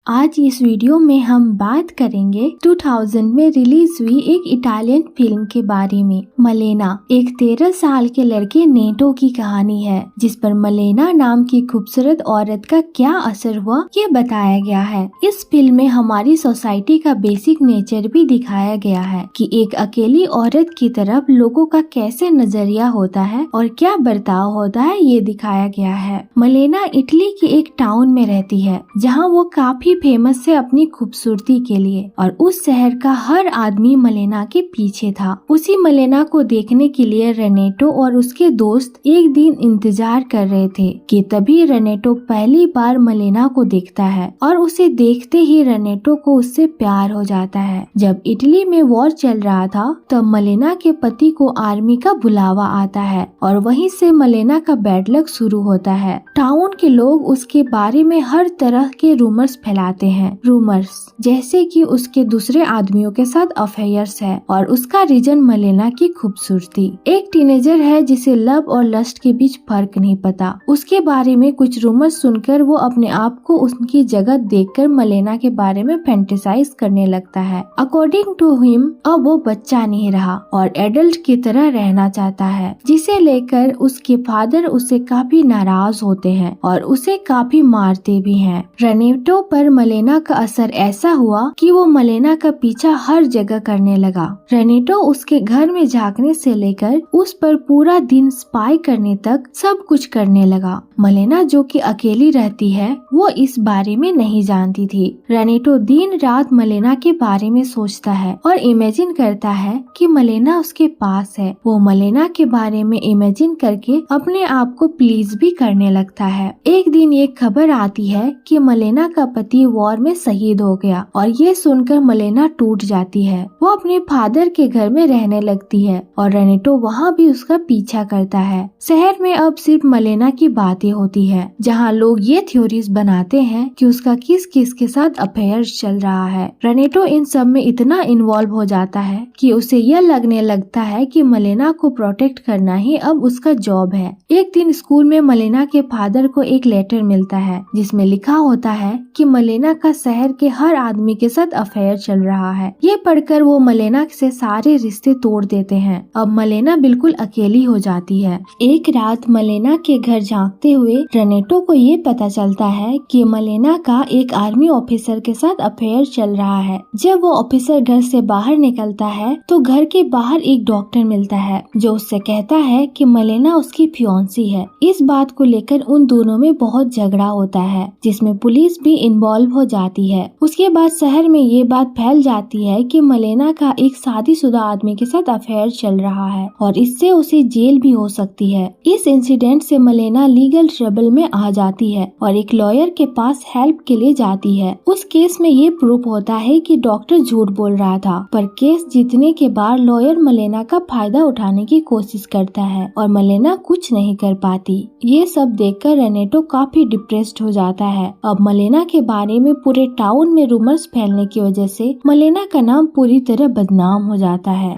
आज इस वीडियो में हम बात करेंगे 2000 में रिलीज हुई एक इटालियन फिल्म के बारे में। मलेना एक 13 साल के लड़के नेटो की कहानी है, जिस पर मलेना नाम की खूबसूरत औरत का क्या असर हुआ ये बताया गया है। इस फिल्म में हमारी सोसाइटी का बेसिक नेचर भी दिखाया गया है कि एक अकेली औरत की तरफ लोगों का कैसे नजरिया होता है और क्या बर्ताव होता है ये दिखाया गया है। मलेना इटली के एक टाउन में रहती है जहाँ वो काफी फेमस है अपनी खूबसूरती के लिए, और उस शहर का हर आदमी मलेना के पीछे था। उसी मलेना को देखने के लिए रेनेटो और उसके दोस्त एक दिन इंतजार कर रहे थे कि तभी रेनेटो पहली बार मलेना को देखता है और उसे देखते ही रेनेटो को उससे प्यार हो जाता है। जब इटली में वॉर चल रहा था तब मलेना के पति को आर्मी का बुलावा आता है और वहीं से मलेना का बैड लक शुरू होता है। टाउन के लोग उसके बारे में हर तरह के रूमर्स फैलाते हैं। रूमर्स जैसे कि उसके दूसरे आदमियों के साथ अफेयर्स है और उसका रीजन मलेना की खूबसूरती। एक टीनेजर है जिसे लव और लस्ट के बीच फर्क नहीं पता। उसके बारे में कुछ रूमर्स सुनकर वो अपने आप को उनकी जगह देखकर मलेना के बारे में फैंटेसाइज करने लगता है। अकॉर्डिंग टू हिम अब वो बच्चा नहीं रहा और एडल्ट की तरह रहना चाहता है, जिसे लेकर उसके फादर उससे काफी नाराज होते हैं और उसे काफी मारते भी हैं। रेनेटो पर मलेना का असर ऐसा हुआ कि वो मलेना का पीछा हर जगह करने लगा। रेनेटो उसके घर में झांकने से लेकर उस पर पूरा दिन स्पाई करने तक सब कुछ करने लगा। मलेना जो कि अकेली रहती है वो इस बारे में नहीं जानती थी। रेनेटो दिन रात मलेना के बारे में सोचता है और इमेजिन करता है कि मलेना उसके पास है। वो मलेना के बारे में इमेजिन करके अपने आप को प्लीज भी करने लगता है। एक दिन ये खबर आती है कि मलेना का पति वॉर में शहीद हो गया और ये सुनकर मलेना टूट जाती है। वो अपने फादर के घर में रहने लगती है और रेनेटो वहाँ भी उसका पीछा करता है। शहर में अब सिर्फ मलेना की बातें होती है, जहाँ लोग ये थ्योरीज बनाते हैं कि उसका किस किस के साथ अफेयर चल रहा है। रेनेटो इन सब में इतना इन्वॉल्व हो जाता है कि उसे यह लगने लगता है कि मलेना को प्रोटेक्ट करना ही अब उसका जॉब है। एक दिन स्कूल में मलेना के फादर को एक लेटर मिलता है जिसमें लिखा होता है कि मलेना का शहर के हर आदमी के साथ अफेयर चल रहा है। ये पढ़कर वो मलेना से सारे रिश्ते तोड़ देते हैं। अब मलेना बिल्कुल अकेली हो जाती है। एक रात मलेना के घर झांकते हुए रेनेटो को ये पता चलता है कि मलेना का एक आर्मी ऑफिसर के साथ अफेयर चल रहा है। जब वो ऑफिसर घर से बाहर निकलता है तो घर के बाहर एक डॉक्टर मिलता है जो उससे कहता है कि मलेना उसकी फियांसी है। इस बात को लेकर उन दोनों में बहुत झगड़ा होता है, जिसमें पुलिस भी इन्वॉल्व हो जाती है। उसके बाद शहर में ये बात फैल जाती है कि मलेना का एक शादीशुदा आदमी के साथ अफेयर चल रहा है और इससे उसे जेल भी हो सकती है। इस इंसिडेंट से मलेना लीगल ट्रबल में आ जाती है और एक लॉयर के पास हेल्प के लिए जाती है। उस केस में ये प्रूफ होता है कि डॉक्टर झूठ बोल रहा था, पर केस जीतने के बाद लॉयर मलेना का फायदा उठाने की कोशिश करता है और मलेना कुछ नहीं कर पाती। ये सब देखकर रेनेटो काफी डिप्रेस्ड हो जाता है। अब मलेना के बारे में पूरे टाउन में रूमर्स फैलने की वजह से मलेना का नाम पूरी तरह बदनाम हो जाता है।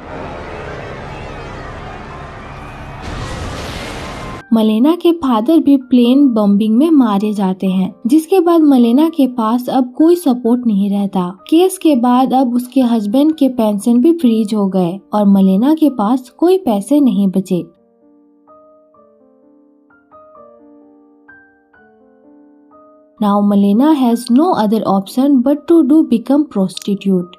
मलेना के फादर भी प्लेन बॉम्बिंग में मारे जाते हैं, जिसके बाद मलेना के पास अब कोई सपोर्ट नहीं रहता। केस के बाद अब उसके हस्बैंड के पेंशन भी फ्रीज हो गए और मलेना के पास कोई पैसे नहीं बचे। Now Malena has no other option but to become prostitute.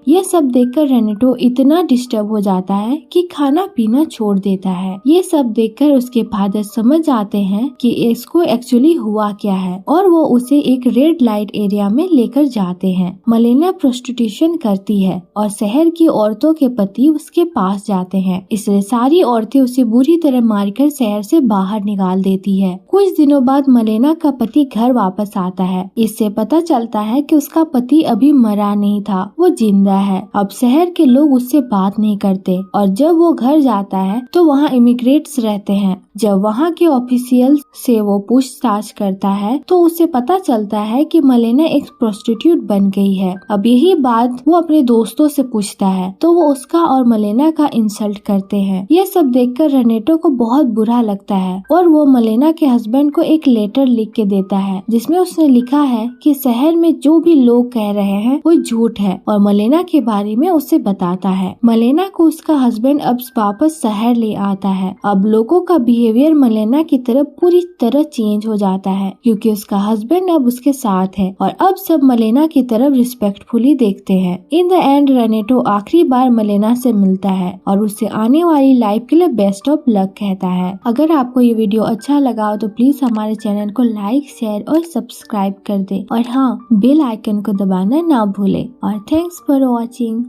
ये सब देखकर रेनेटो इतना डिस्टर्ब हो जाता है कि खाना पीना छोड़ देता है। ये सब देखकर उसके फादर समझ आते हैं कि इसको एक्चुअली हुआ क्या है और वो उसे एक रेड लाइट एरिया में लेकर जाते हैं। मलेना प्रोस्टिट्यूशन करती है और शहर की औरतों के पति उसके पास जाते हैं, इसलिए सारी औरतें उसे बुरी तरह मारकर शहर से बाहर निकाल देती है। कुछ दिनों बाद मलेना का पति घर वापस आता है। इससे पता चलता है कि उसका पति अभी मरा नहीं था, वो जिंदा है। अब शहर के लोग उससे बात नहीं करते और जब वो घर जाता है तो वहाँ इमिग्रेट्स रहते हैं जब वहाँ के ऑफिशियल से वो पूछताछ करता है तो उसे पता चलता है कि मलेना एक प्रोस्टिट्यूट बन गई है। अब यही बात वो अपने दोस्तों से पूछता है तो वो उसका और मलेना का इंसल्ट करते हैं। ये सब देखकर रेनेटो को बहुत बुरा लगता है और वो मलेना के हस्बैंड को एक लेटर लिख के देता है जिसमें उसने लिखा है कि शहर में जो भी लोग कह रहे हैं वो झूठ है और मलेना के बारे में उसे बताता है। मलेना को उसका हस्बैंड अब वापस शहर ले आता है। अब लोगों का बिहेवियर मलेना की तरफ पूरी तरह चेंज हो जाता है क्योंकि उसका हस्बैंड अब उसके साथ है और अब सब मलेना की तरफ रिस्पेक्टफुली देखते हैं। इन द एंड रेनेटो आखिरी बार मलेना से मिलता है और उससे आने वाली लाइफ के लिए बेस्ट ऑफ लक कहता है। अगर आपको ये वीडियो अच्छा लगा हो तो प्लीज हमारे चैनल को लाइक, शेयर और सब्सक्राइब कर दे और हाँ, बेल आइकन को दबाना ना भूले और थैंक्स फॉर वॉचिंग।